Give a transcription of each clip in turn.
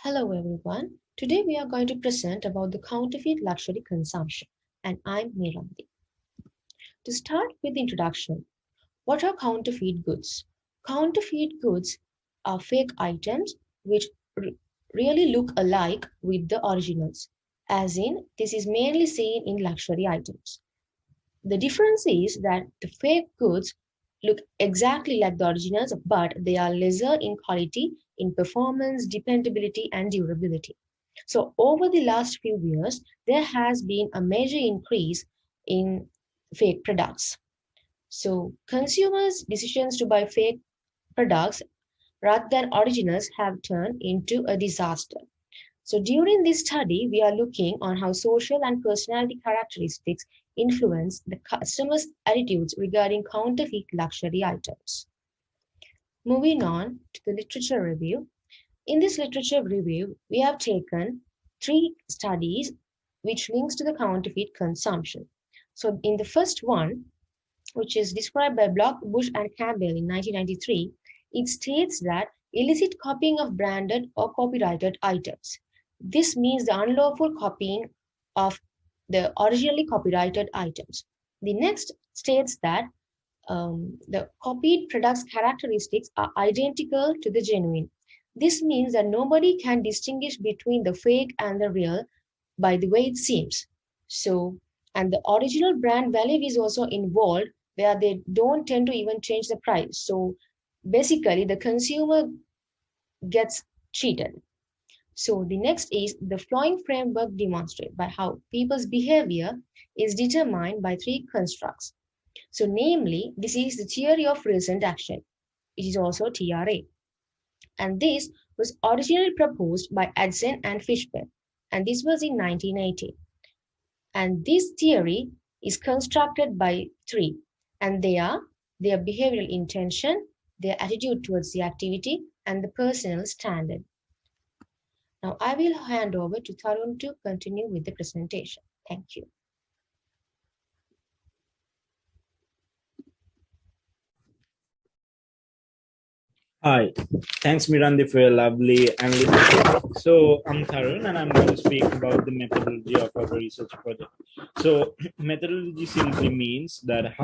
Hello everyone. Today we are going to present about the counterfeit luxury consumption and I'm Mirandi. To start with the introduction, what are counterfeit goods? Counterfeit goods are fake items which really look alike with the originals. As in, this is mainly seen in luxury items. The difference is that the fake goods look exactly like the originals, but they are lesser in quality, in performance, dependability, and durability. So, over the last few years, there has been a major increase in fake products. So, consumers' decisions to buy fake products rather than originals have turned into a disaster. So during this study, we are looking on how social and personality characteristics influence the customer's attitudes regarding counterfeit luxury items. Moving on to the literature review. In this literature review, we have taken three studies which links to the counterfeit consumption. So in the first one, which is described by Block, Bush, and Campbell in 1993, it states that illicit copying of branded or copyrighted items. This means the unlawful copying of the originally copyrighted items. The next states that the copied product's characteristics are identical to the genuine. This means that nobody can distinguish between the fake and the real by the way it seems. So, and the original brand value is also involved where they don't tend to even change the price. So, basically, the consumer gets cheated. So, the next is the flowing framework demonstrated by how people's behavior is determined by three constructs. So, namely, this is the theory of recent action. It is also TRA. And this was originally proposed by Adson and Fishman, and this was in 1980. And this theory is constructed by three, and they are their behavioral intention, their attitude towards the activity, and the personal standard. Now, I will hand over to Tarun to continue with the presentation. Thank you. Hi, thanks Mirandi for your lovely analysis. So I'm Tarun and I'm going to speak about the methodology of our research project. So methodology simply means that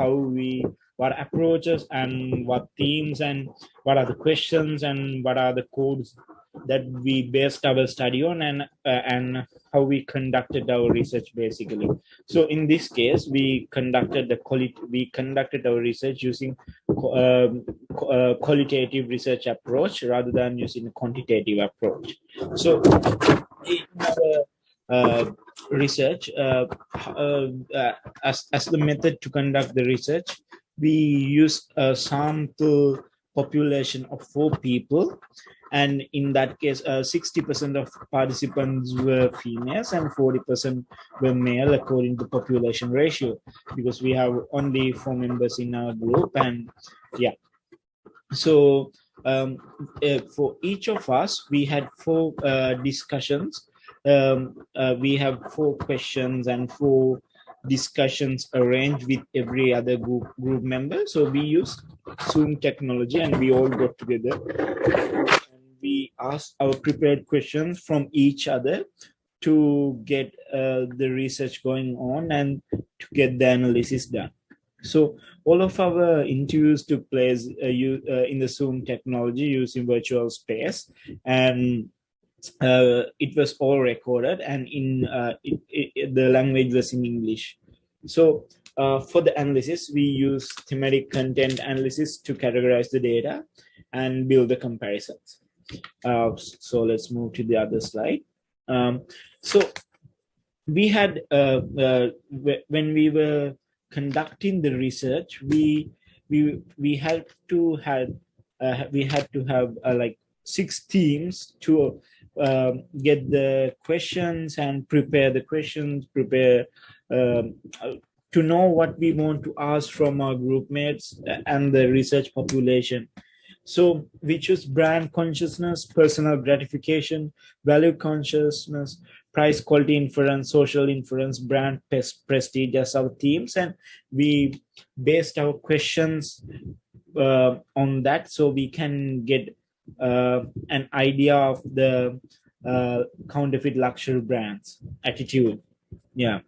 what approaches and what themes and what are the questions and what are the codes that we based our study on and how we conducted our research basically. So in this case, we conducted our research using qualitative research approach rather than using a quantitative approach. So in our research, as the method to conduct the research, we use a sample population of 4 people, and in that case 60% of participants were females and 40% were male according to population ratio, because we have only 4 members in our group. And yeah, so for each of us we had 4 discussions. We have 4 questions and 4 discussions arranged with every other group member. So we used Zoom technology and we all got together and we asked our prepared questions from each other to get the research going on and to get the analysis done. So all of our interviews took place in the Zoom technology using virtual space, and it was all recorded, and the language was in English. So for the analysis, we use thematic content analysis to categorize the data and build the comparisons. So let's move to the other slide. So we had when we were conducting the research, we had to have like 6 teams to get the questions and prepare the questions, to know what we want to ask from our group mates and the research population. So we choose brand consciousness, personal gratification, value consciousness, price, quality inference, social inference, brand prestige as our themes, and we based our questions on that, so we can get an idea of the counterfeit luxury brands attitude. Yeah.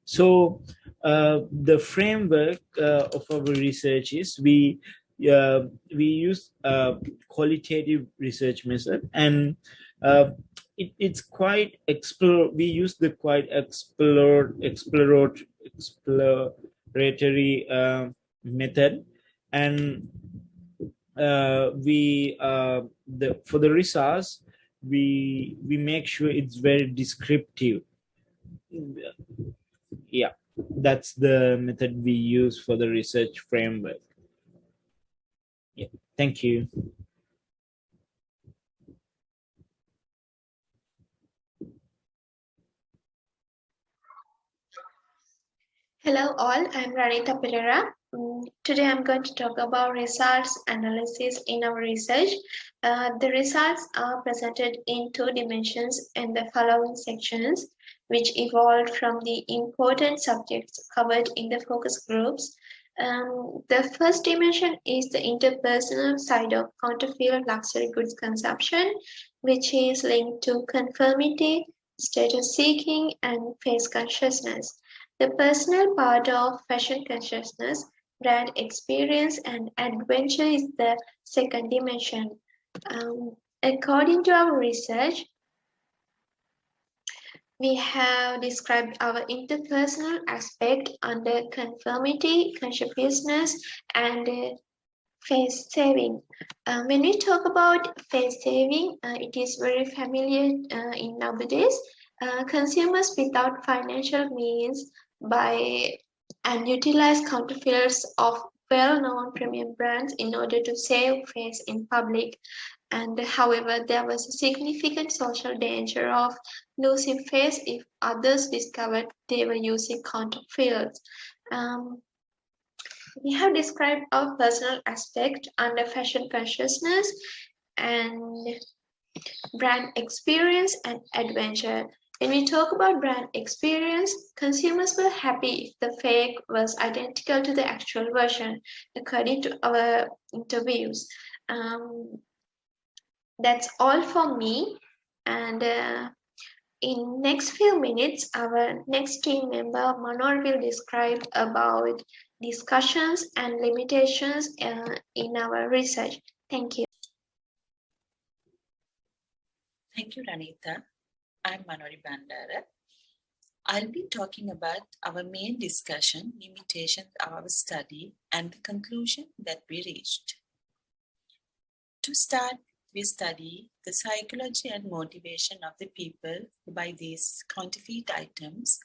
So the framework of our research is we use qualitative research method, and it's quite explore. We use the quite exploratory method, and we the for the results we make sure it's very descriptive. Yeah, that's the method we use for the research framework. Yeah, thank you. Hello all, I'm Ranita Pereira. Today I'm going to talk about results analysis in our research. The results are presented in two dimensions in the following sections, which evolved from the important subjects covered in the focus groups. The first dimension is the interpersonal side of counterfeit luxury goods consumption, which is linked to conformity, status seeking, and face consciousness. The personal part of fashion consciousness, brand experience, and adventure is the second dimension. According to our research, we have described our interpersonal aspect under conformity, consciousness, and face saving. When we talk about face saving, it is very familiar in nowadays. Consumers without financial means buy and utilize counterfeits of well-known premium brands in order to save face in public. And however, there was a significant social danger of losing face if others discovered they were using counterfeits. Um, we have described our personal aspect under fashion consciousness and brand experience and adventure. When we talk about brand experience, consumers were happy if the fake was identical to the actual version, according to our interviews. That's all for me. And in next few minutes, our next team member Manor will describe about discussions and limitations in our research. Thank you. Thank you, Ranita. I'm Manori Bandara. I'll be talking about our main discussion, limitations of our study, and the conclusion that we reached. To start, we study the psychology and motivation of the people who buy these counterfeit items.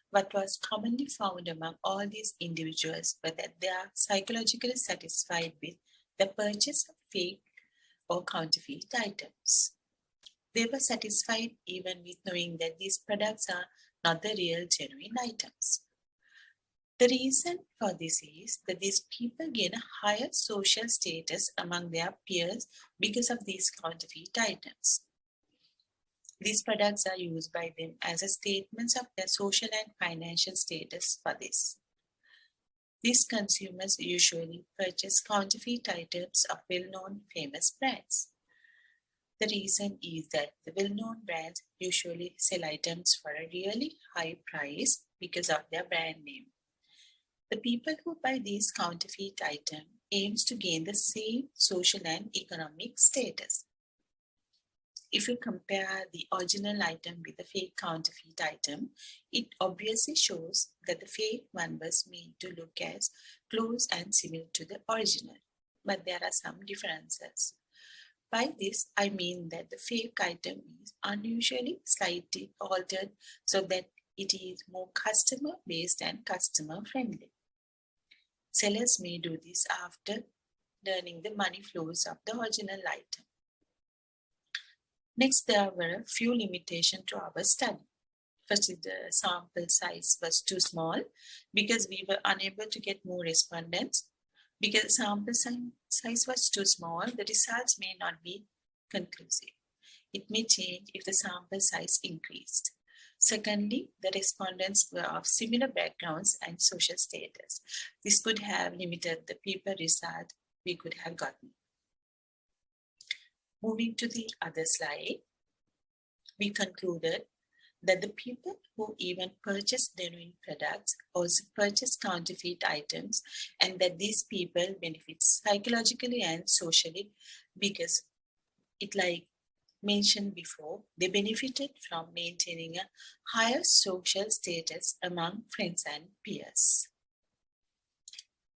What was commonly found among all these individuals was that they are psychologically satisfied with the purchase of fake or counterfeit items. They were satisfied even with knowing that these products are not the real genuine items. The reason for this is that these people gain a higher social status among their peers because of these counterfeit items. These products are used by them as a statement of their social and financial status for this. These consumers usually purchase counterfeit items of well-known famous brands. The reason is that the well-known brands usually sell items for a really high price because of their brand name. The people who buy these counterfeit items aims to gain the same social and economic status. If you compare the original item with the fake counterfeit item, it obviously shows that the fake one was made to look as close and similar to the original, but there are some differences. By this, I mean that the fake item is unusually slightly altered so that it is more customer-based and customer-friendly. Sellers may do this after learning the money flows of the original item. Next, there were a few limitations to our study. First, the sample size was too small because we were unable to get more respondents. Because the sample size was too small, the results may not be conclusive. It may change if the sample size increased. Secondly, the respondents were of similar backgrounds and social status. This could have limited the paper result we could have gotten. Moving to the other slide, We concluded that the people who even purchase genuine products also purchase counterfeit items, and that these people benefit psychologically and socially because it, like mentioned before, they benefited from maintaining a higher social status among friends and peers.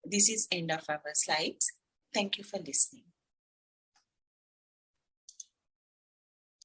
This is end of our slides. Thank you for listening.